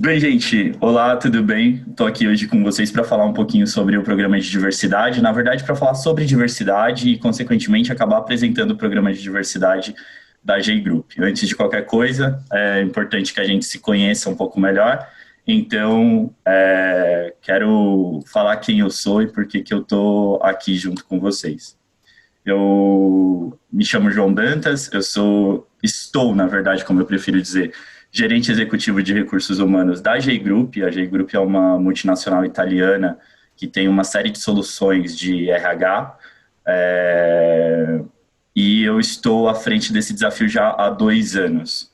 Bem, gente, olá, tudo bem? Estou aqui hoje com vocês para falar um pouquinho sobre o programa de diversidade. Na verdade, para falar sobre diversidade e, consequentemente, acabar apresentando o programa de diversidade da J Group. Antes de qualquer coisa, é importante que a gente se conheça um pouco melhor. Então, quero falar quem eu sou e por que eu estou aqui junto com vocês. Eu me chamo João Dantas, estou, na verdade, como eu prefiro dizer, gerente executivo de recursos humanos da J Group. A J Group é uma multinacional italiana que tem uma série de soluções de RH, e eu estou à frente desse desafio já há 2 anos.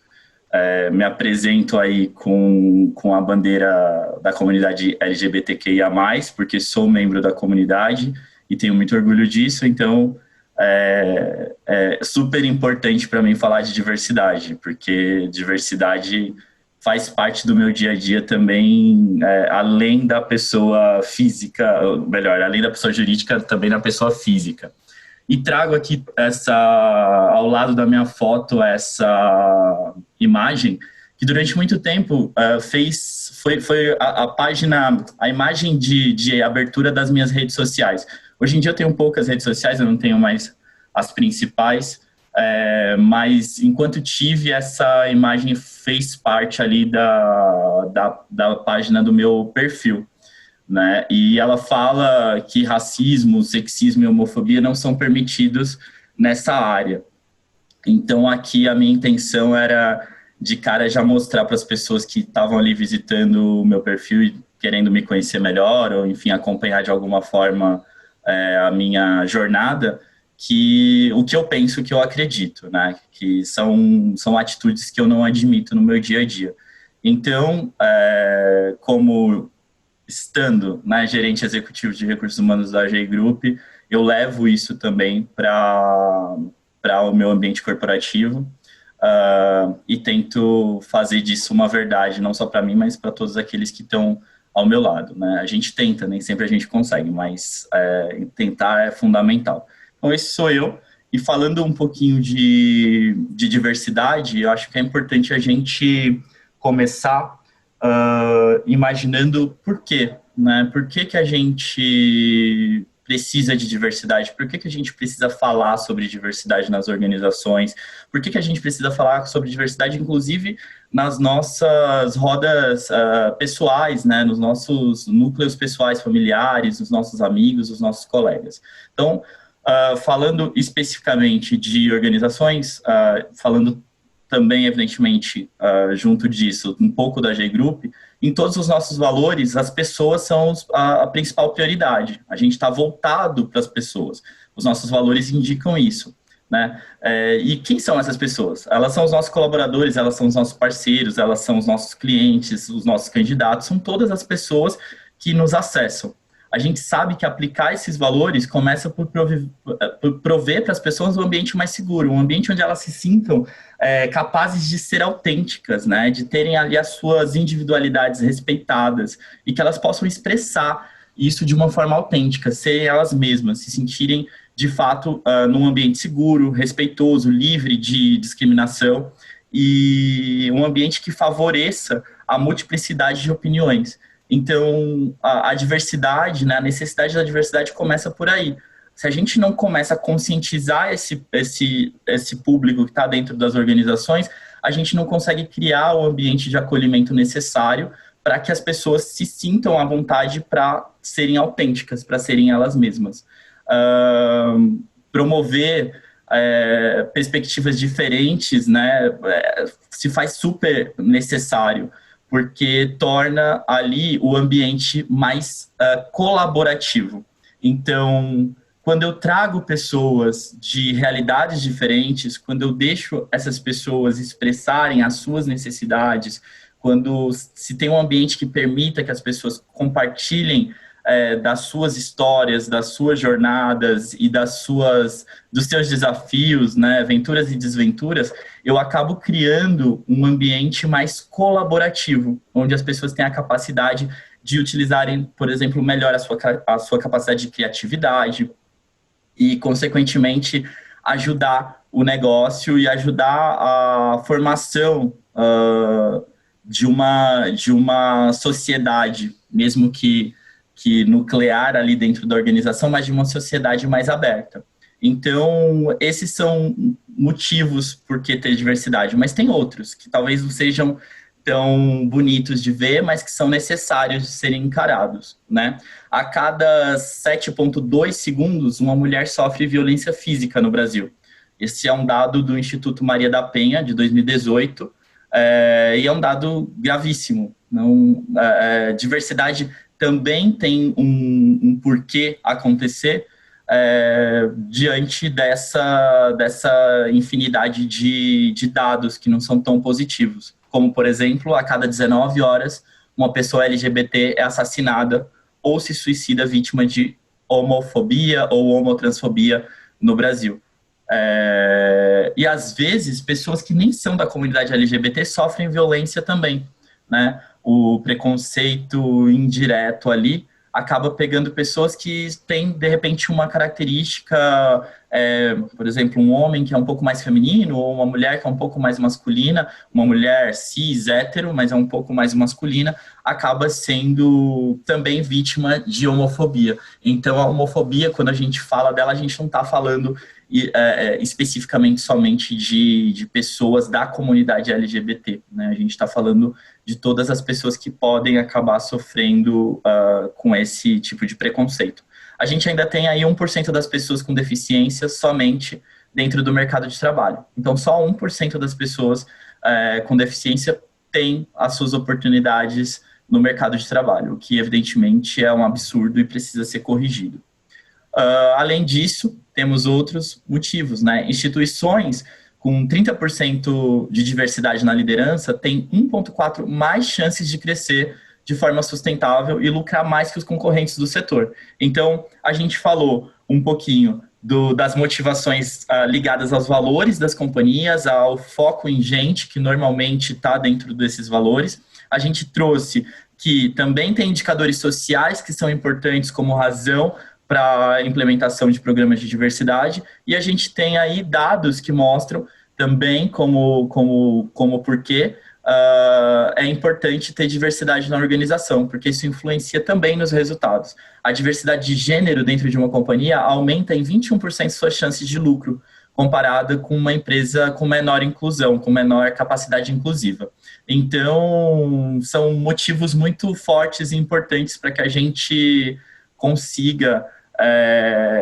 Me apresento aí com a bandeira da comunidade LGBTQIA+, porque sou membro da comunidade e tenho muito orgulho disso. Então, é super importante para mim falar de diversidade, porque diversidade faz parte do meu dia a dia também, além da pessoa física, melhor, além da pessoa jurídica, também na pessoa física. E trago aqui ao lado da minha foto, essa imagem que durante muito tempo foi a página, a imagem de abertura das minhas redes sociais. Hoje em dia eu tenho poucas redes sociais, eu não tenho mais as principais, mas enquanto tive, essa imagem fez parte ali da página do meu perfil, né? E ela fala que racismo, sexismo e homofobia não são permitidos nessa área. Então, aqui a minha intenção era, de cara, já mostrar para as pessoas que estavam ali visitando o meu perfil e querendo me conhecer melhor, ou, enfim, acompanhar de alguma forma a minha jornada, que o que eu penso, o que eu acredito, né? Que são atitudes que eu não admito no meu dia a dia. Então, como estando gerente executivo de recursos humanos da J Group, eu levo isso também para o meu ambiente corporativo, e tento fazer disso uma verdade, não só para mim, mas para todos aqueles que estão ao meu lado, né? A gente tenta, nem sempre a gente consegue, mas tentar é fundamental. Então, esse sou eu. E falando um pouquinho de diversidade, eu acho que é importante a gente começar imaginando por quê, né? Por que que a gente precisa de diversidade? Por que que a gente precisa falar sobre diversidade nas organizações? Por que que a gente precisa falar sobre diversidade, inclusive, nas nossas rodas pessoais, né? Nos nossos núcleos pessoais familiares, nos nossos amigos, nos nossos colegas? Então, falando especificamente de organizações, falando também, evidentemente, junto disso, um pouco da J Group, em todos os nossos valores, as pessoas são a principal prioridade. A gente está voltado para as pessoas. Os nossos valores indicam isso, né? E quem são essas pessoas? Elas são os nossos colaboradores, elas são os nossos parceiros, elas são os nossos clientes, os nossos candidatos, são todas as pessoas que nos acessam. A gente sabe que aplicar esses valores começa por prover para as pessoas um ambiente mais seguro, um ambiente onde elas se sintam capazes de ser autênticas, né? De terem ali as suas individualidades respeitadas e que elas possam expressar isso de uma forma autêntica, serem elas mesmas, se sentirem, de fato, num ambiente seguro, respeitoso, livre de discriminação e um ambiente que favoreça a multiplicidade de opiniões. Então, a diversidade, né, a necessidade da diversidade começa por aí. Se a gente não começa a conscientizar esse público que está dentro das organizações, a gente não consegue criar o ambiente de acolhimento necessário para que as pessoas se sintam à vontade para serem autênticas, para serem elas mesmas. Promover perspectivas diferentes, né, se faz super necessário, porque torna ali o ambiente mais colaborativo. Então, quando eu trago pessoas de realidades diferentes, quando eu deixo essas pessoas expressarem as suas necessidades, quando se tem um ambiente que permita que as pessoas compartilhem das suas histórias, das suas jornadas e dos seus desafios, né, aventuras e desventuras, eu acabo criando um ambiente mais colaborativo, onde as pessoas têm a capacidade de utilizarem, por exemplo, melhor a sua capacidade de criatividade e, consequentemente, ajudar o negócio e ajudar a formação de uma sociedade, mesmo que nuclear ali dentro da organização, mas de uma sociedade mais aberta. Então, esses são motivos por que ter diversidade, mas tem outros que talvez não sejam tão bonitos de ver, mas que são necessários de serem encarados, né? A cada 7,2 segundos, uma mulher sofre violência física no Brasil. Esse é um dado do Instituto Maria da Penha, de 2018, e é um dado gravíssimo. Não, diversidade também tem um porquê acontecer diante dessa infinidade de dados que não são tão positivos. Como, por exemplo, a cada 19 horas, uma pessoa LGBT é assassinada ou se suicida vítima de homofobia ou homotransfobia no Brasil. E, às vezes, pessoas que nem são da comunidade LGBT sofrem violência também, né? O preconceito indireto ali acaba pegando pessoas que têm, de repente, uma característica, por exemplo, um homem que é um pouco mais feminino, ou uma mulher que é um pouco mais masculina, uma mulher cis, hétero, mas é um pouco mais masculina, acaba sendo também vítima de homofobia. Então, a homofobia, quando a gente fala dela, a gente não está falando especificamente somente de pessoas da comunidade LGBT, né? A gente está falando de todas as pessoas que podem acabar sofrendo com esse tipo de preconceito. A gente ainda tem aí 1% das pessoas com deficiência somente dentro do mercado de trabalho. Então, só 1% das pessoas com deficiência têm as suas oportunidades no mercado de trabalho, o que, evidentemente, é um absurdo e precisa ser corrigido. Além disso, temos outros motivos, né? Instituições com 30% de diversidade na liderança têm 1,4 mais chances de crescer de forma sustentável e lucrar mais que os concorrentes do setor. Então, a gente falou um pouquinho das motivações ligadas aos valores das companhias, ao foco em gente, que normalmente está dentro desses valores. A gente trouxe que também tem indicadores sociais que são importantes como razão para a implementação de programas de diversidade, e a gente tem aí dados que mostram também como porquê é importante ter diversidade na organização, porque isso influencia também nos resultados. A diversidade de gênero dentro de uma companhia aumenta em 21% suas chances de lucro, comparada com uma empresa com menor inclusão, com menor capacidade inclusiva. Então, são motivos muito fortes e importantes para que a gente consiga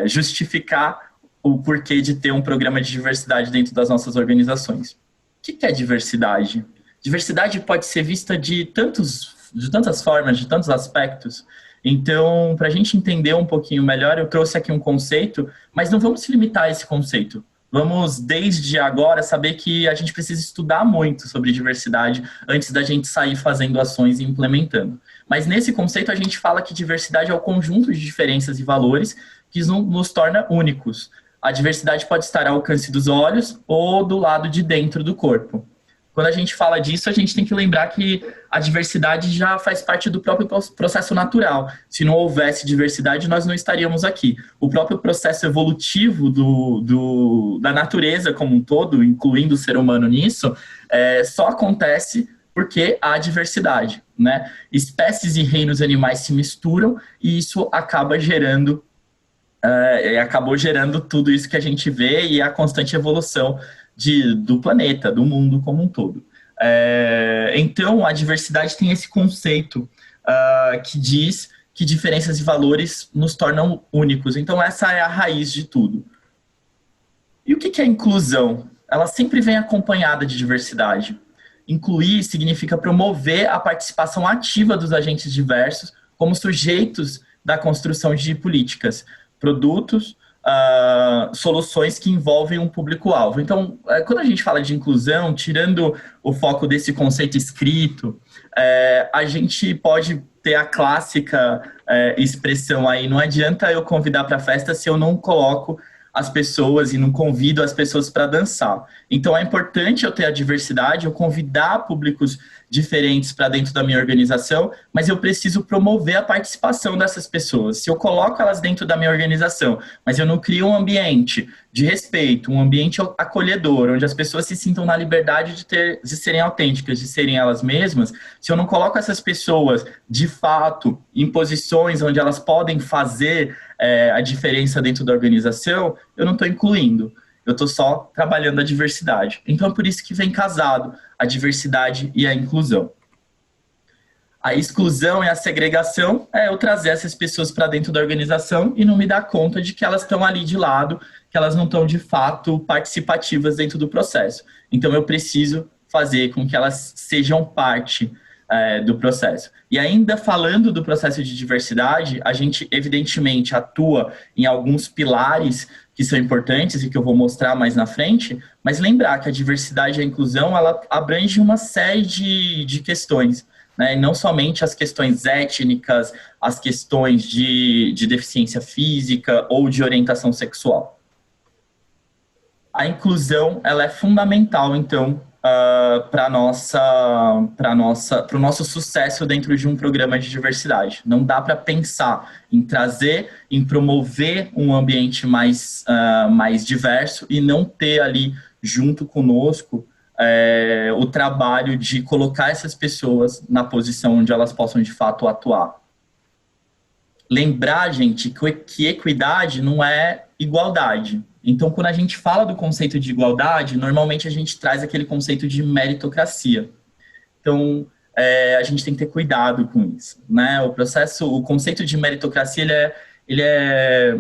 justificar o porquê de ter um programa de diversidade dentro das nossas organizações. O que é diversidade? Diversidade pode ser vista de tantas formas, de tantos aspectos. Então, para a gente entender um pouquinho melhor, eu trouxe aqui um conceito, mas não vamos se limitar a esse conceito. Vamos, desde agora, saber que a gente precisa estudar muito sobre diversidade antes da gente sair fazendo ações e implementando. Mas nesse conceito a gente fala que diversidade é o conjunto de diferenças e valores que nos torna únicos. A diversidade pode estar ao alcance dos olhos ou do lado de dentro do corpo. Quando a gente fala disso, a gente tem que lembrar que a diversidade já faz parte do próprio processo natural. Se não houvesse diversidade, nós não estaríamos aqui. O próprio processo evolutivo da natureza como um todo, incluindo o ser humano nisso, só acontece porque há diversidade, né? Espécies e reinos animais se misturam e isso acabou gerando tudo isso que a gente vê e a constante evolução do planeta, do mundo como um todo. Então, a diversidade tem esse conceito que diz que diferenças e valores nos tornam únicos. Então, essa é a raiz de tudo. E o que é inclusão? Ela sempre vem acompanhada de diversidade. Incluir significa promover a participação ativa dos agentes diversos como sujeitos da construção de políticas, produtos, soluções que envolvem um público-alvo. Então, quando a gente fala de inclusão, tirando o foco desse conceito escrito, a gente pode ter a clássica expressão aí, não adianta eu convidar para a festa se eu não coloco as pessoas e não convido as pessoas para dançar. Então, é importante eu ter a diversidade, eu convidar públicos diferentes para dentro da minha organização, mas eu preciso promover a participação dessas pessoas. Se eu coloco elas dentro da minha organização, mas eu não crio um ambiente de respeito, um ambiente acolhedor, onde as pessoas se sintam na liberdade de serem autênticas, de serem elas mesmas, se eu não coloco essas pessoas, de fato, em posições onde elas podem fazer a diferença dentro da organização, eu não estou incluindo. Eu estou só trabalhando a diversidade. Então, é por isso que vem casado a diversidade e a inclusão. A exclusão e a segregação é eu trazer essas pessoas para dentro da organização e não me dar conta de que elas estão ali de lado, que elas não estão, de fato, participativas dentro do processo. Então, eu preciso fazer com que elas sejam parte do processo. E ainda falando do processo de diversidade, a gente, evidentemente, atua em alguns pilares que são importantes e que eu vou mostrar mais na frente, mas lembrar que a diversidade e a inclusão, ela abrange uma série de questões, né? E não somente as questões étnicas, as questões de deficiência física ou de orientação sexual. A inclusão, ela é fundamental, então, para o nosso sucesso dentro de um programa de diversidade. Não dá para pensar em trazer, em promover um ambiente mais diverso e não ter ali, junto conosco, o trabalho de colocar essas pessoas na posição onde elas possam, de fato, atuar. Lembrar, gente, que equidade não é igualdade. Então, quando a gente fala do conceito de igualdade, normalmente a gente traz aquele conceito de meritocracia. Então, a gente tem que ter cuidado com isso, né? O conceito de meritocracia, ele é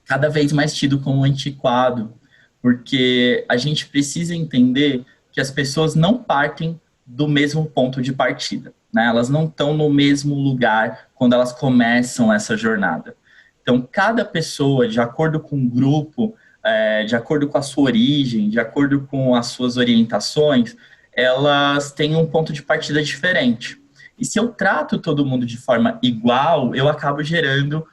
cada vez mais tido como antiquado, porque a gente precisa entender que as pessoas não partem do mesmo ponto de partida, né? Elas não estão no mesmo lugar quando elas começam essa jornada. Então, cada pessoa, de acordo com o grupo, de acordo com a sua origem, de acordo com as suas orientações, elas têm um ponto de partida diferente. E se eu trato todo mundo de forma igual, eu acabo gerando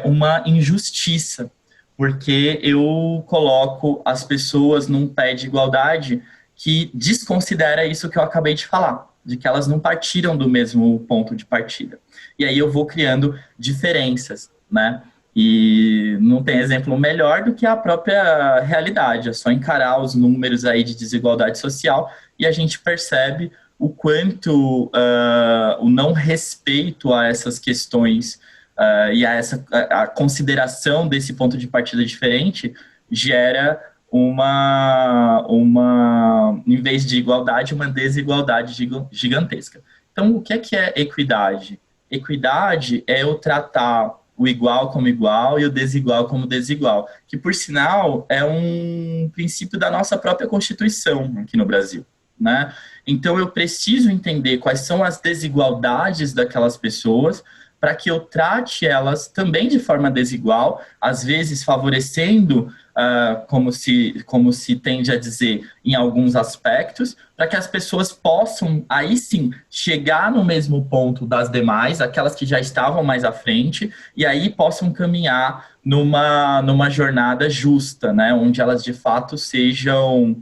uma injustiça, porque eu coloco as pessoas num pé de igualdade que desconsidera isso que eu acabei de falar, de que elas não partiram do mesmo ponto de partida. E aí eu vou criando diferenças, né? E não tem exemplo melhor do que a própria realidade. É só encarar os números aí de desigualdade social e a gente percebe o quanto o não respeito a essas questões e a consideração desse ponto de partida diferente gera em vez de igualdade, uma desigualdade gigantesca. Então, o que é equidade? Equidade é eu tratar o igual como igual e o desigual como desigual, que, por sinal, é um princípio da nossa própria Constituição aqui no Brasil, né? Então, eu preciso entender quais são as desigualdades daquelas pessoas para que eu trate elas também de forma desigual, às vezes favorecendo, como se tende a dizer, em alguns aspectos, para que as pessoas possam, aí sim, chegar no mesmo ponto das demais, aquelas que já estavam mais à frente, e aí possam caminhar numa jornada justa, né, onde elas de fato sejam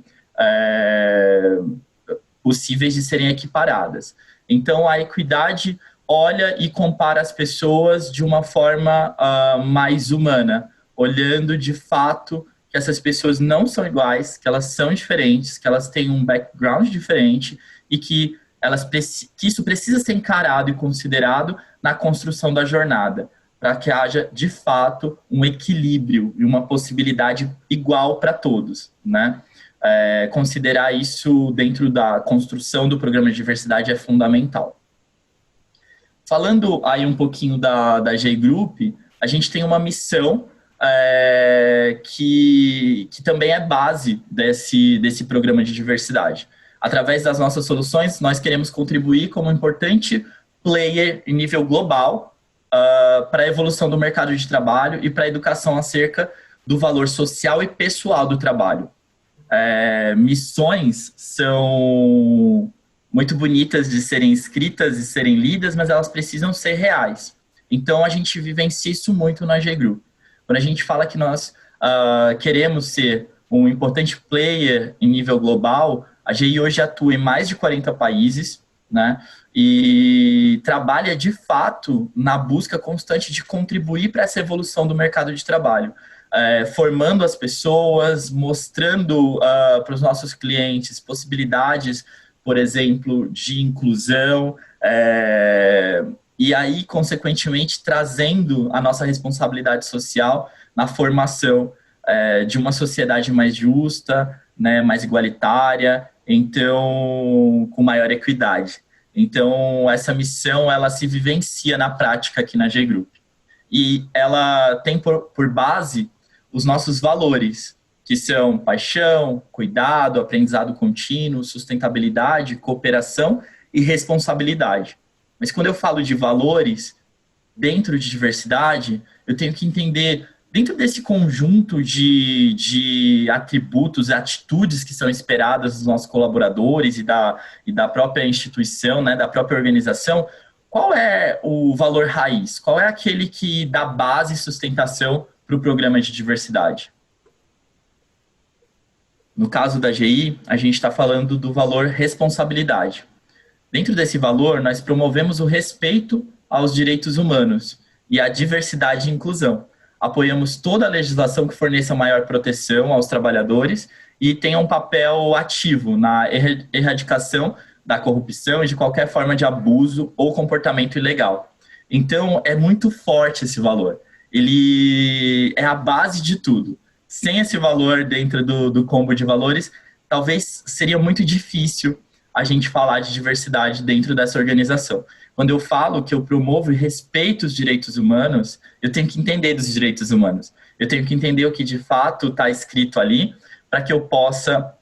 possíveis de serem equiparadas. Então, a equidade olha e compara as pessoas de uma forma mais humana, olhando de fato que essas pessoas não são iguais, que elas são diferentes, que elas têm um background diferente e que isso precisa ser encarado e considerado na construção da jornada, para que haja de fato um equilíbrio e uma possibilidade igual para todos, né? Considerar isso dentro da construção do programa de diversidade é fundamental. Falando aí um pouquinho da J-Group, a gente tem uma missão que também é base desse programa de diversidade. Através das nossas soluções, nós queremos contribuir como um importante player em nível global para a evolução do mercado de trabalho e para a educação acerca do valor social e pessoal do trabalho. Missões são muito bonitas de serem escritas e serem lidas, mas elas precisam ser reais. Então, a gente vivencia isso muito na J-Group. Quando a gente fala que nós queremos ser um importante player em nível global, a GI hoje atua em mais de 40 países, né? E trabalha de fato na busca constante de contribuir para essa evolução do mercado de trabalho, formando as pessoas, mostrando para os nossos clientes possibilidades, por exemplo, de inclusão, e aí, consequentemente, trazendo a nossa responsabilidade social na formação de uma sociedade mais justa, né, mais igualitária, então, com maior equidade. Então, essa missão, ela se vivencia na prática aqui na G Group. E ela tem por base os nossos valores, que são paixão, cuidado, aprendizado contínuo, sustentabilidade, cooperação e responsabilidade. Mas quando eu falo de valores dentro de diversidade, eu tenho que entender, dentro desse conjunto de atributos e atitudes que são esperadas dos nossos colaboradores e da própria instituição, né, da própria organização, qual é o valor raiz? Qual é aquele que dá base e sustentação para o programa de diversidade? No caso da GI, a gente está falando do valor responsabilidade. Dentro desse valor, nós promovemos o respeito aos direitos humanos e a diversidade e inclusão. Apoiamos toda a legislação que forneça maior proteção aos trabalhadores e tenha um papel ativo na erradicação da corrupção e de qualquer forma de abuso ou comportamento ilegal. Então, é muito forte esse valor. Ele é a base de tudo. Sem esse valor dentro do combo de valores, talvez seria muito difícil a gente falar de diversidade dentro dessa organização. Quando eu falo que eu promovo e respeito os direitos humanos, eu tenho que entender dos direitos humanos. Eu tenho que entender o que de fato está escrito ali para que eu possa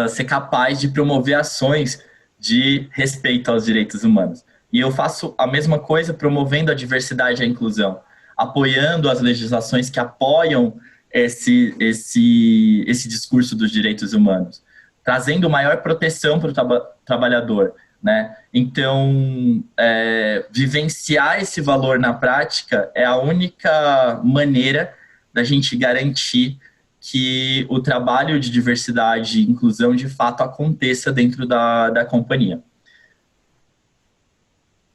ser capaz de promover ações de respeito aos direitos humanos. E eu faço a mesma coisa promovendo a diversidade e a inclusão, apoiando as legislações que apoiam esse discurso dos direitos humanos, trazendo maior proteção para o trabalhador, né? Então, vivenciar esse valor na prática é a única maneira da gente garantir que o trabalho de diversidade e inclusão de fato aconteça dentro da companhia.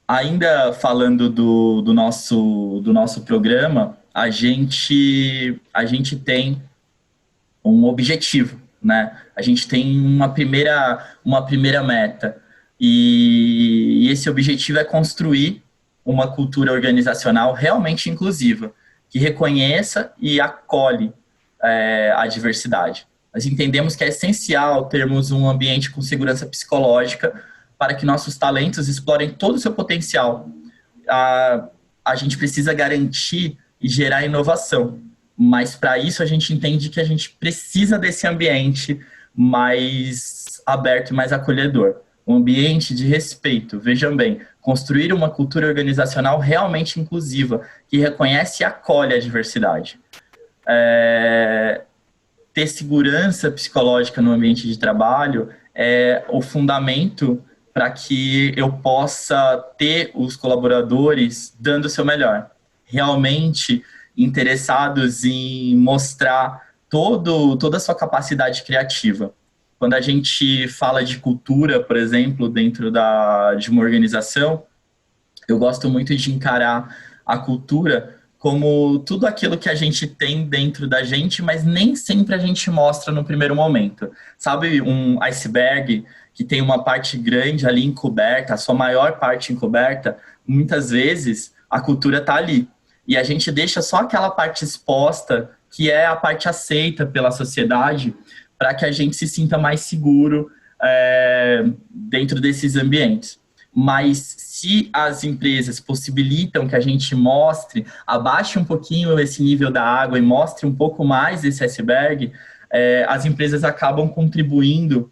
Ainda falando do nosso programa, a gente tem um objetivo, né? A gente tem uma primeira meta, e esse objetivo é construir uma cultura organizacional realmente inclusiva, que reconheça e acolhe a diversidade. Nós entendemos que é essencial termos um ambiente com segurança psicológica para que nossos talentos explorem todo o seu potencial. A gente precisa garantir e gerar inovação, mas para isso a gente entende que a gente precisa desse ambiente mais aberto e mais acolhedor. Um ambiente de respeito. Vejam bem, construir uma cultura organizacional realmente inclusiva, que reconhece e acolhe a diversidade. Ter segurança psicológica no ambiente de trabalho é o fundamento para que eu possa ter os colaboradores dando o seu melhor, realmente interessados em mostrar toda a sua capacidade criativa. Quando a gente fala de cultura, por exemplo, dentro de uma organização, eu gosto muito de encarar a cultura como tudo aquilo que a gente tem dentro da gente, mas nem sempre a gente mostra no primeiro momento. Sabe um iceberg que tem uma parte grande ali encoberta, a sua maior parte encoberta? Muitas vezes a cultura está ali. E a gente deixa só aquela parte exposta, que é a parte aceita pela sociedade, para que a gente se sinta mais seguro dentro desses ambientes. Mas se as empresas possibilitam que a gente mostre, abaixe um pouquinho esse nível da água e mostre um pouco mais esse iceberg, as empresas acabam contribuindo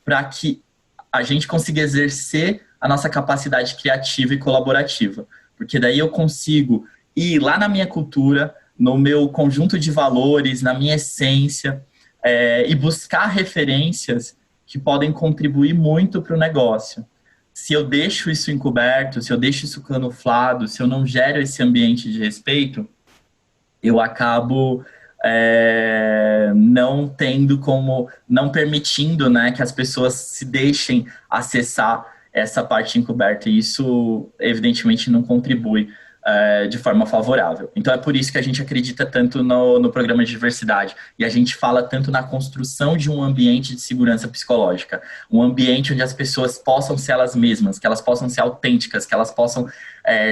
para que a gente consiga exercer a nossa capacidade criativa e colaborativa. Porque daí eu consigo ir lá na minha cultura, no meu conjunto de valores, na minha essência, e buscar referências que podem contribuir muito para o negócio. Se eu deixo isso encoberto, se eu deixo isso camuflado, se eu não gero esse ambiente de respeito, eu acabo não tendo como, não permitindo, né, que as pessoas se deixem acessar essa parte encoberta, e isso evidentemente não contribui de forma favorável. Então é por isso que a gente acredita tanto no programa de diversidade, e a gente fala tanto na construção de um ambiente de segurança psicológica, um ambiente onde as pessoas possam ser elas mesmas, que elas possam ser autênticas, que elas possam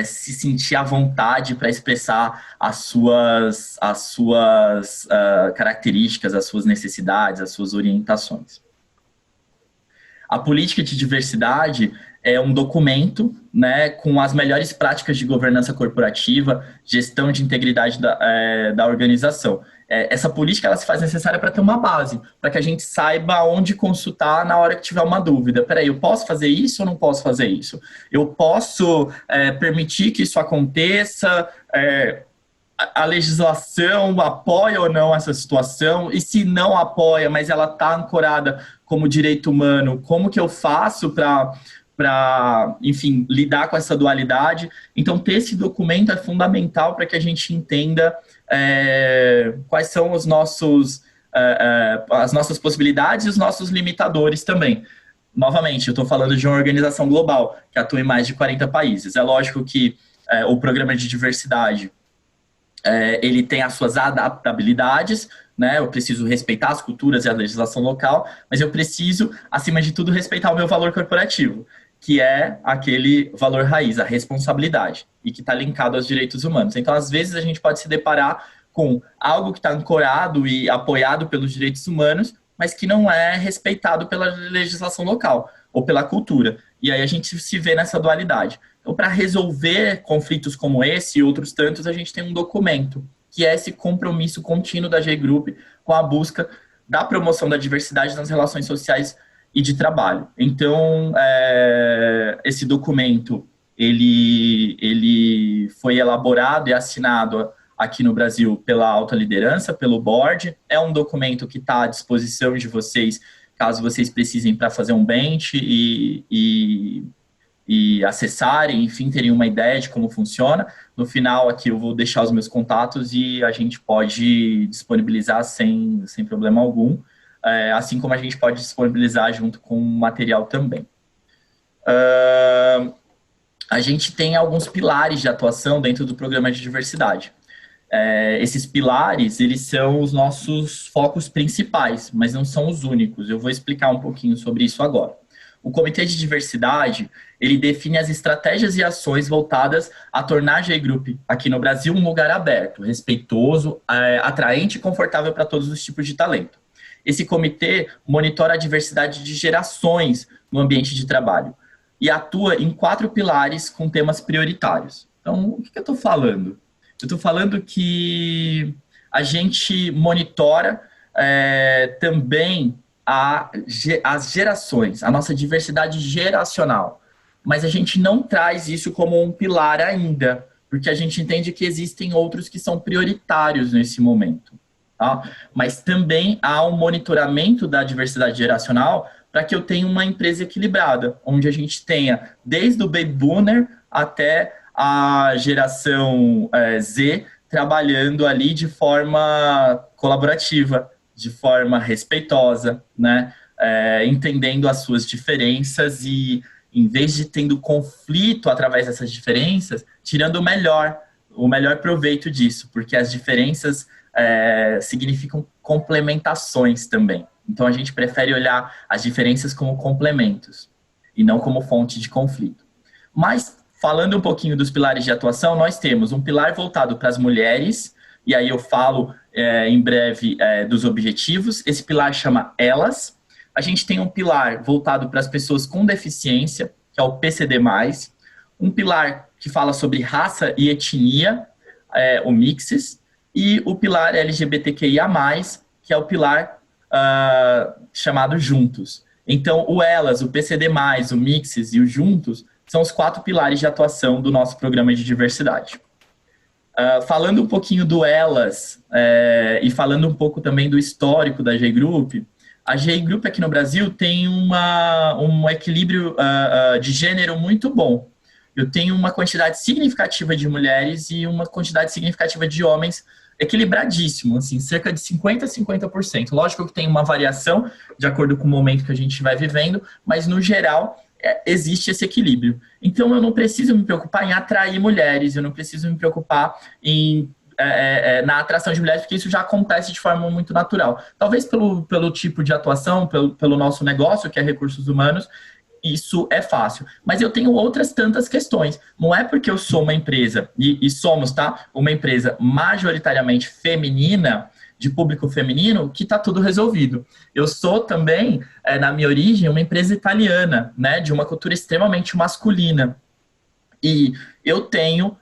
se sentir à vontade para expressar as suas características, as suas necessidades, as suas orientações. A política de diversidade é um documento, né, com as melhores práticas de governança corporativa, gestão de integridade da organização. Essa política ela se faz necessária para ter uma base, para que a gente saiba onde consultar na hora que tiver uma dúvida. Peraí, eu posso fazer isso ou não posso fazer isso? Eu posso permitir que isso aconteça? A legislação apoia ou não essa situação? E se não apoia, mas ela está ancorada como direito humano, como que eu faço para, enfim, lidar com essa dualidade? Então, ter esse documento é fundamental para que a gente entenda quais são as nossas possibilidades e os nossos limitadores também. Novamente, eu estou falando de uma organização global que atua em mais de 40 países. É lógico que o programa de diversidade ele tem as suas adaptabilidades, né? Eu preciso respeitar as culturas e a legislação local, mas eu preciso, acima de tudo, respeitar o meu valor corporativo, que é aquele valor raiz, a responsabilidade, e que está linkado aos direitos humanos. Então, às vezes, a gente pode se deparar com algo que está ancorado e apoiado pelos direitos humanos, mas que não é respeitado pela legislação local ou pela cultura. E aí a gente se vê nessa dualidade. Então, para resolver conflitos como esse e outros tantos, a gente tem um documento, que é esse compromisso contínuo da G-Group com a busca da promoção da diversidade nas relações sociais e de trabalho. Então, esse documento, ele foi elaborado e assinado aqui no Brasil pela alta liderança, pelo board. É um documento que está à disposição de vocês, caso vocês precisem para fazer um bench e acessarem, enfim, terem uma ideia de como funciona. No final aqui eu vou deixar os meus contatos e a gente pode disponibilizar sem problema algum, assim como a gente pode disponibilizar junto com o material também. A gente tem alguns pilares de atuação dentro do programa de diversidade. Esses pilares, eles são os nossos focos principais, mas não são os únicos. Eu vou explicar um pouquinho sobre isso agora. O Comitê de Diversidade, ele define as estratégias e ações voltadas a tornar a G-Group aqui no Brasil um lugar aberto, respeitoso, atraente e confortável para todos os tipos de talento. Esse comitê monitora a diversidade de gerações no ambiente de trabalho e atua em 4 pilares com temas prioritários. Então, o que eu estou falando? Eu estou falando que a gente monitora também as gerações, a nossa diversidade geracional. Mas a gente não traz isso como um pilar ainda, porque a gente entende que existem outros que são prioritários nesse momento. Tá? Mas também há um monitoramento da diversidade geracional para que eu tenha uma empresa equilibrada, onde a gente tenha desde o Baby Boomer até a geração Z trabalhando ali de forma colaborativa, de forma respeitosa, né? Entendendo as suas diferenças e, em vez de tendo conflito através dessas diferenças, tirando o melhor proveito disso, porque as diferenças significam complementações também. Então, a gente prefere olhar as diferenças como complementos e não como fonte de conflito. Mas, falando um pouquinho dos pilares de atuação, nós temos um pilar voltado para as mulheres, e aí eu falo em breve dos objetivos. Esse pilar chama Elas. A gente tem um pilar voltado para as pessoas com deficiência, que é o PCD+, um pilar que fala sobre raça e etnia, o Mixes, e o pilar LGBTQIA+, que é o pilar chamado Juntos. Então, o Elas, o PCD+, o Mixes e o Juntos são os 4 pilares de atuação do nosso programa de diversidade. Falando um pouquinho do Elas e falando um pouco também do histórico da G-Group, a G-Group aqui no Brasil tem um equilíbrio de gênero muito bom. Eu tenho uma quantidade significativa de mulheres e uma quantidade significativa de homens equilibradíssimo, assim, cerca de 50% a 50%. Lógico que tem uma variação de acordo com o momento que a gente vai vivendo, mas no geral existe esse equilíbrio. Então eu não preciso me preocupar em atrair mulheres, eu não preciso me preocupar na atração de mulheres, porque isso já acontece de forma muito natural. Talvez pelo tipo de atuação, pelo nosso negócio, que é recursos humanos, isso é fácil. Mas eu tenho outras tantas questões. Não é porque eu sou uma empresa, e somos, tá? Uma empresa majoritariamente feminina, de público feminino, que está tudo resolvido. Eu sou também, na minha origem, uma empresa italiana, né? De uma cultura extremamente masculina. E eu tenho,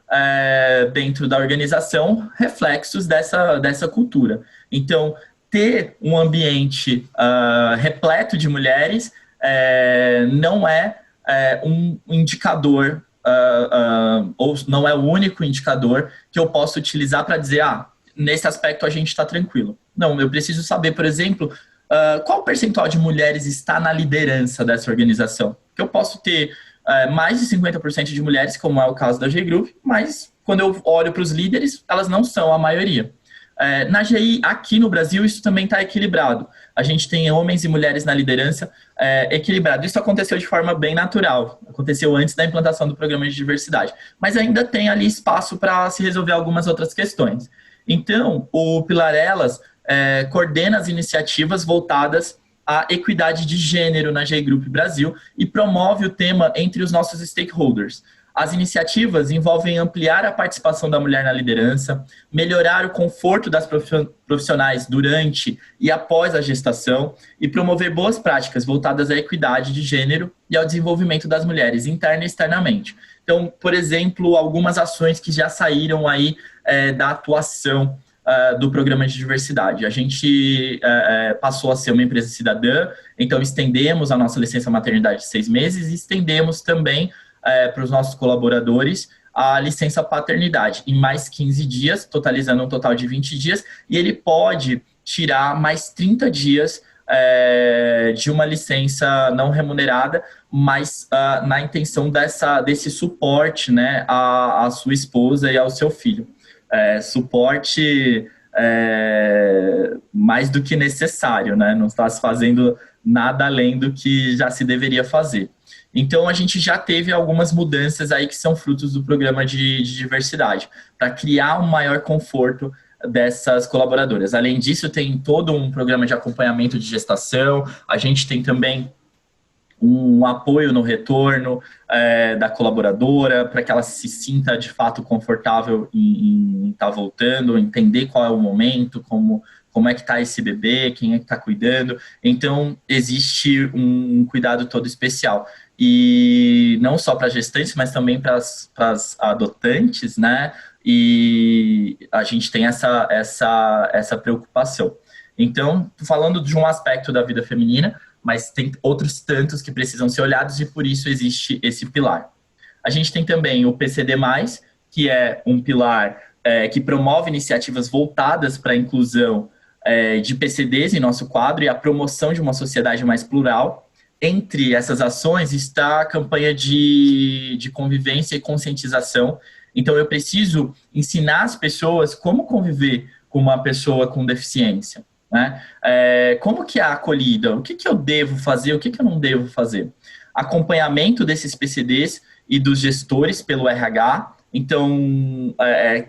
dentro da organização, reflexos dessa cultura. Então, ter um ambiente repleto de mulheres não é um indicador, ou não é o único indicador que eu posso utilizar para dizer, nesse aspecto a gente está tranquilo. Não, eu preciso saber, por exemplo, qual percentual de mulheres está na liderança dessa organização. Porque eu posso ter mais de 50% de mulheres, como é o caso da G-Group, mas quando eu olho para os líderes, elas não são a maioria. Na GI, aqui no Brasil, isso também está equilibrado. A gente tem homens e mulheres na liderança equilibrado. Isso aconteceu de forma bem natural. Aconteceu antes da implantação do programa de diversidade. Mas ainda tem ali espaço para se resolver algumas outras questões. Então, o Pilar Elas coordena as iniciativas voltadas à equidade de gênero na G-Group Brasil e promove o tema entre os nossos stakeholders. As iniciativas envolvem ampliar a participação da mulher na liderança, melhorar o conforto das profissionais durante e após a gestação e promover boas práticas voltadas à equidade de gênero e ao desenvolvimento das mulheres, interna e externamente. Então, por exemplo, algumas ações que já saíram aí da atuação do programa de diversidade. A gente passou a ser uma empresa cidadã, então estendemos a nossa licença maternidade de 6 meses e estendemos também para os nossos colaboradores a licença paternidade em mais 15 dias, totalizando um total de 20 dias, e ele pode tirar mais 30 dias de uma licença não remunerada, mas na intenção desse suporte, né, à sua esposa e ao seu filho. Suporte mais do que necessário, né? Não está se fazendo nada além do que já se deveria fazer. Então, a gente já teve algumas mudanças aí que são frutos do programa de diversidade, para criar um maior conforto dessas colaboradoras. Além disso, tem todo um programa de acompanhamento de gestação, a gente tem também um apoio no retorno da colaboradora, para que ela se sinta, de fato, confortável em estar voltando, entender qual é o momento, como é que está esse bebê, quem é que está cuidando. Então, existe um cuidado todo especial. E não só para gestantes, mas também para as adotantes, né? E a gente tem essa preocupação. Então, falando de um aspecto da vida feminina, mas tem outros tantos que precisam ser olhados e por isso existe esse pilar. A gente tem também o PCD+, que é um pilar que promove iniciativas voltadas para a inclusão de PCDs em nosso quadro e a promoção de uma sociedade mais plural. Entre essas ações está a campanha de convivência e conscientização. Então, eu preciso ensinar as pessoas como conviver com uma pessoa com deficiência. Né? Como que é a acolhida? O que eu devo fazer? O que eu não devo fazer? Acompanhamento desses PCDs e dos gestores pelo RH. Então,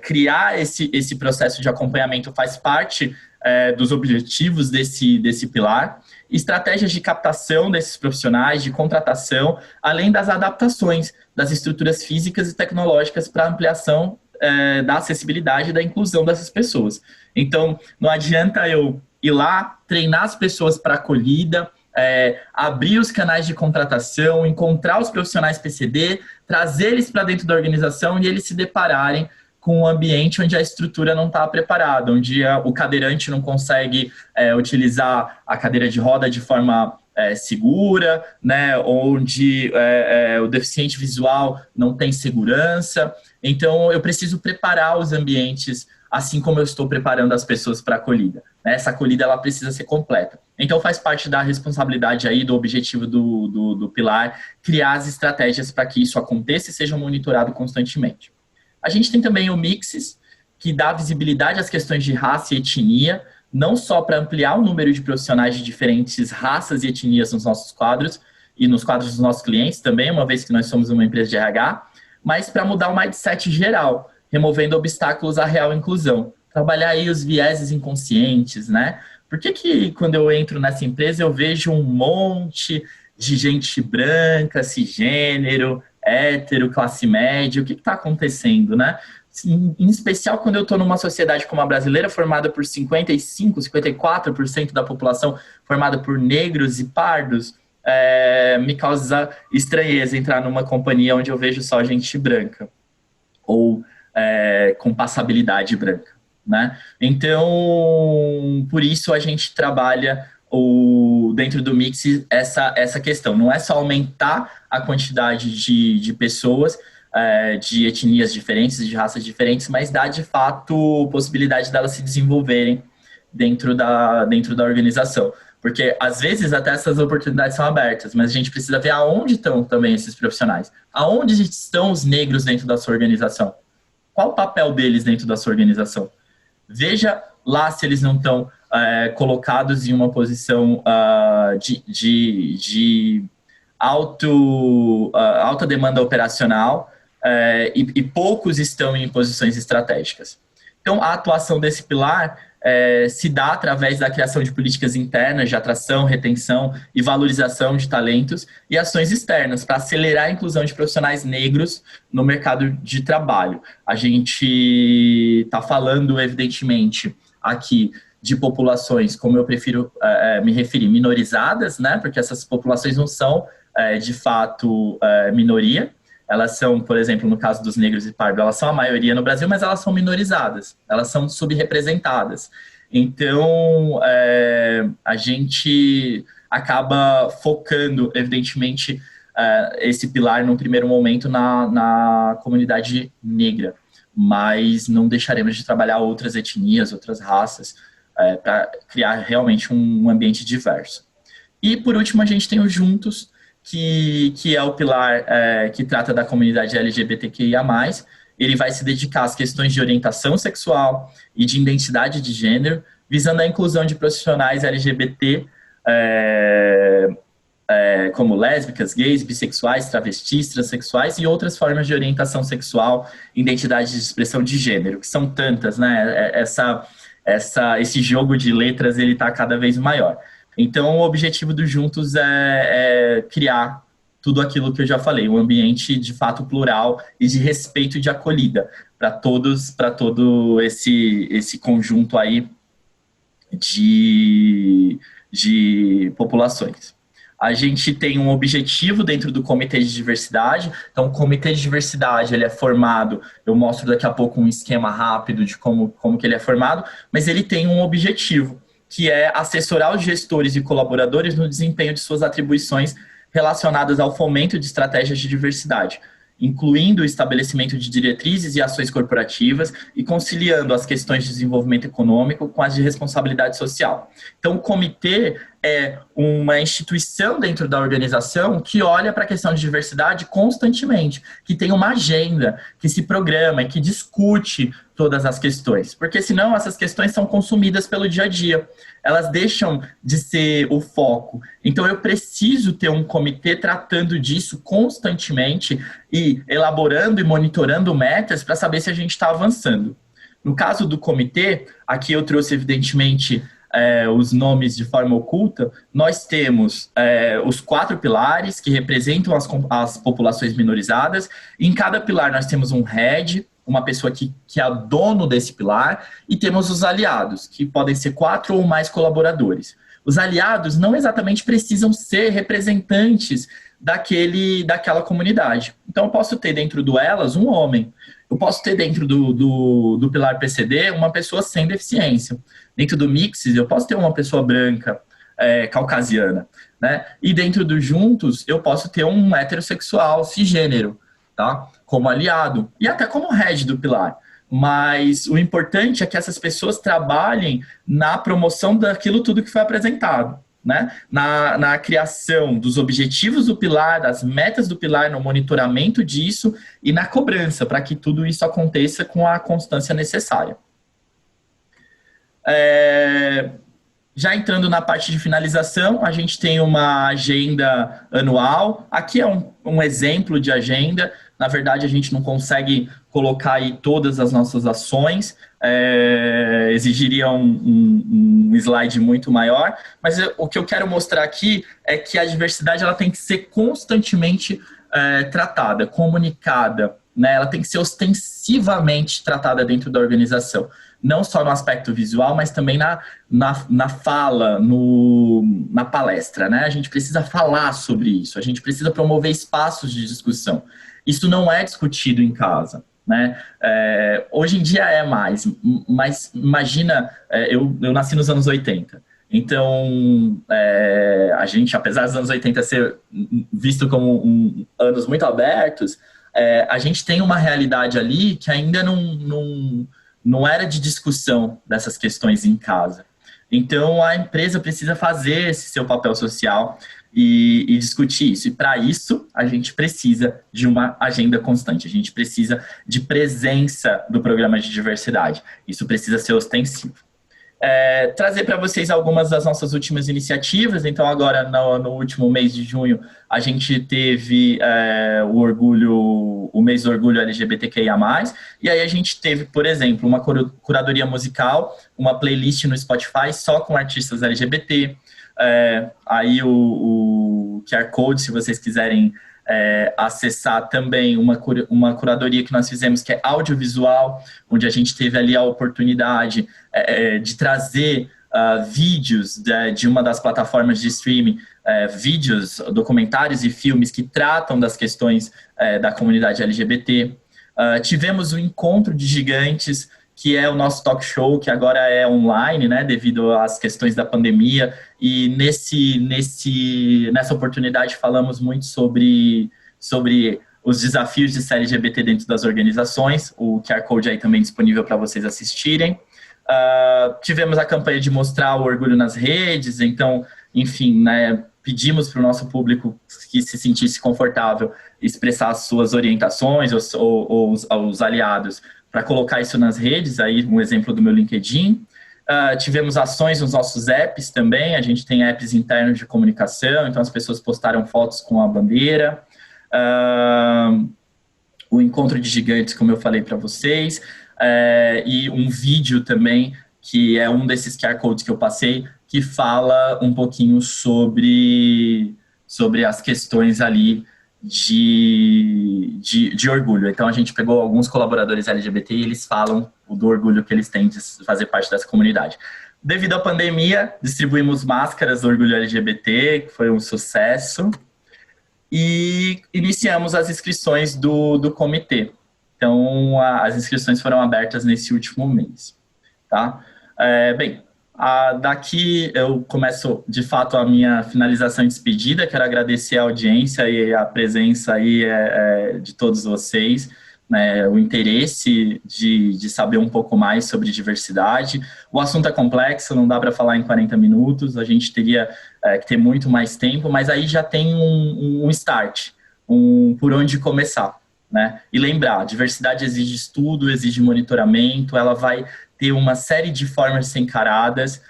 criar esse processo de acompanhamento faz parte dos objetivos desse pilar. Estratégias de captação desses profissionais, de contratação, além das adaptações das estruturas físicas e tecnológicas para ampliação da acessibilidade e da inclusão dessas pessoas. Então, não adianta eu ir lá, treinar as pessoas para acolhida, abrir os canais de contratação, encontrar os profissionais PCD, trazer eles para dentro da organização e eles se depararem com um ambiente onde a estrutura não está preparada, onde o cadeirante não consegue utilizar a cadeira de roda de forma segura, né, onde o deficiente visual não tem segurança. Então, eu preciso preparar os ambientes assim como eu estou preparando as pessoas para a acolhida. Essa acolhida ela precisa ser completa. Então, faz parte da responsabilidade aí, do objetivo do pilar, criar as estratégias para que isso aconteça e seja monitorado constantemente. A gente tem também o Mixes, que dá visibilidade às questões de raça e etnia, não só para ampliar o número de profissionais de diferentes raças e etnias nos nossos quadros e nos quadros dos nossos clientes também, uma vez que nós somos uma empresa de RH, mas para mudar o mindset geral, removendo obstáculos à real inclusão. Trabalhar aí os vieses inconscientes, né? Por que quando eu entro nessa empresa eu vejo um monte de gente branca, cisgênero, hétero, classe média? O que está acontecendo, né? Em especial quando eu estou numa sociedade como a brasileira, formada por 55%, 54% da população formada por negros e pardos, me causa estranheza entrar numa companhia onde eu vejo só gente branca, ou com passabilidade branca, né? Então, por isso a gente trabalha dentro do Mix essa questão. Não é só aumentar a quantidade de pessoas, de etnias diferentes, de raças diferentes, mas dá, de fato, possibilidade delas se desenvolverem dentro da organização. Porque, às vezes, até essas oportunidades são abertas, mas a gente precisa ver aonde estão também esses profissionais. Aonde estão os negros dentro da sua organização? Qual o papel deles dentro da sua organização? Veja lá se eles não estão colocados em uma posição de alta demanda operacional, e poucos estão em posições estratégicas. Então, a atuação desse pilar se dá através da criação de políticas internas de atração, retenção e valorização de talentos e ações externas para acelerar a inclusão de profissionais negros no mercado de trabalho. A gente está falando, evidentemente, aqui de populações, como eu prefiro me referir, minorizadas, né? Porque essas populações não são, de fato, minoria. Elas são, por exemplo, no caso dos negros e pardos, elas são a maioria no Brasil, mas elas são minorizadas, elas são subrepresentadas. Então, a gente acaba focando, evidentemente, esse pilar, num primeiro momento, na comunidade negra, mas não deixaremos de trabalhar outras etnias, outras raças, para criar realmente um ambiente diverso. E, por último, a gente tem o Juntos, que é o pilar que trata da comunidade LGBTQIA+. Ele vai se dedicar às questões de orientação sexual e de identidade de gênero, visando a inclusão de profissionais LGBT, como lésbicas, gays, bissexuais, travestis, transexuais e outras formas de orientação sexual, identidade de expressão de gênero, que são tantas, né? Esse jogo de letras, ele está cada vez maior. Então, o objetivo do Juntos é criar tudo aquilo que eu já falei, um ambiente de fato plural e de respeito e de acolhida para todo esse conjunto aí de populações. A gente tem um objetivo dentro do Comitê de Diversidade. Então, o Comitê de Diversidade, ele é formado, eu mostro daqui a pouco um esquema rápido de como que ele é formado, mas ele tem um objetivo, que é assessorar os gestores e colaboradores no desempenho de suas atribuições relacionadas ao fomento de estratégias de diversidade, incluindo o estabelecimento de diretrizes e ações corporativas e conciliando as questões de desenvolvimento econômico com as de responsabilidade social. Então, o comitê é uma instituição dentro da organização que olha para a questão de diversidade constantemente, que tem uma agenda, que se programa e que discute todas as questões, porque senão essas questões são consumidas pelo dia a dia, elas deixam de ser o foco. Então eu preciso ter um comitê tratando disso constantemente e elaborando e monitorando metas para saber se a gente está avançando. No caso do comitê, aqui eu trouxe evidentemente os nomes de forma oculta. Nós temos os 4 pilares que representam as populações minorizadas. Em cada pilar nós temos um head, uma pessoa que é dono desse pilar, e temos os aliados, que podem ser 4 ou mais colaboradores. Os aliados não exatamente precisam ser representantes daquela comunidade. Então, eu posso ter dentro do Elas um homem, eu posso ter dentro do pilar PCD uma pessoa sem deficiência. Dentro do Mixes, eu posso ter uma pessoa branca, caucasiana, né? E dentro do Juntos, eu posso ter um heterossexual cisgênero, tá? Como aliado, e até como head do pilar. Mas o importante é que essas pessoas trabalhem na promoção daquilo tudo que foi apresentado, né, na criação dos objetivos do pilar, das metas do pilar, no monitoramento disso e na cobrança, para que tudo isso aconteça com a constância necessária. Já entrando na parte de finalização, a gente tem uma agenda anual. Aqui é um exemplo de agenda. Na verdade, a gente não consegue colocar aí todas as nossas ações, exigiria um slide muito maior, mas o que eu quero mostrar aqui é que a diversidade ela tem que ser constantemente tratada, comunicada, né? Ela tem que ser ostensivamente tratada dentro da organização, não só no aspecto visual, mas também na fala, na palestra, né? A gente precisa falar sobre isso, a gente precisa promover espaços de discussão. Isso não é discutido em casa, né? Hoje em dia é mais, mas imagina, eu nasci nos anos 80, então a gente, apesar dos anos 80 ser visto como anos muito abertos, a gente tem uma realidade ali que ainda não era de discussão dessas questões em casa. Então, a empresa precisa fazer esse seu papel social e discutir isso. E, para isso, a gente precisa de uma agenda constante. A gente precisa de presença do programa de diversidade. Isso precisa ser ostensivo. Trazer para vocês algumas das nossas últimas iniciativas. Então, agora, no último mês de junho, a gente teve o mês do orgulho LGBTQIA+, e aí a gente teve, por exemplo, uma curadoria musical, uma playlist no Spotify só com artistas LGBT, aí o QR Code, se vocês quiserem acessar também uma curadoria que nós fizemos, que é audiovisual, onde a gente teve ali a oportunidade de trazer vídeos de uma das plataformas de streaming, vídeos, documentários e filmes que tratam das questões da comunidade LGBT. Tivemos o Encontro de Gigantes, que é o nosso talk show, que agora é online, né, devido às questões da pandemia, e nessa oportunidade falamos muito sobre os desafios de ser LGBT dentro das organizações. O QR Code aí também disponível para vocês assistirem. Tivemos a campanha de mostrar o orgulho nas redes, então, enfim, né, pedimos para o nosso público que se sentisse confortável expressar as suas orientações ou os aliados para colocar isso nas redes, aí um exemplo do meu LinkedIn. Tivemos ações nos nossos apps também, a gente tem apps internos de comunicação, então as pessoas postaram fotos com a bandeira. O Encontro de Gigantes, como eu falei para vocês, e um vídeo também, que é um desses QR Codes que eu passei, que fala um pouquinho sobre as questões ali de orgulho. Então, a gente pegou alguns colaboradores LGBT e eles falam do orgulho que eles têm de fazer parte dessa comunidade. Devido à pandemia, distribuímos máscaras do orgulho LGBT, que foi um sucesso, e iniciamos as inscrições do comitê. Então, as inscrições foram abertas nesse último mês. Tá? Daqui eu começo, de fato, a minha finalização e despedida. Quero agradecer a audiência e a presença aí de todos vocês, né, o interesse de saber um pouco mais sobre diversidade. O assunto é complexo, não dá para falar em 40 minutos, a gente teria que ter muito mais tempo, mas aí já tem um start, por onde começar, né? E lembrar, diversidade exige estudo, exige monitoramento, ela vai ter uma série de formas de ser encaradas.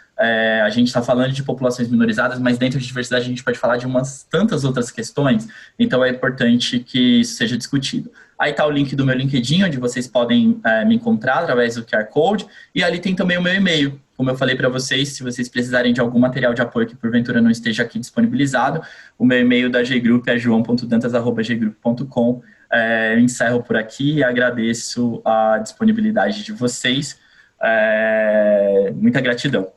A gente está falando de populações minorizadas, mas dentro de diversidade a gente pode falar de umas tantas outras questões, então é importante que isso seja discutido. Aí está o link do meu LinkedIn, onde vocês podem me encontrar através do QR Code, e ali tem também o meu e-mail. Como eu falei para vocês, se vocês precisarem de algum material de apoio que porventura não esteja aqui disponibilizado, o meu e-mail da G-Group é joão.dantas@ggroup.com. Eu encerro por aqui e agradeço a disponibilidade de vocês. Muita gratidão.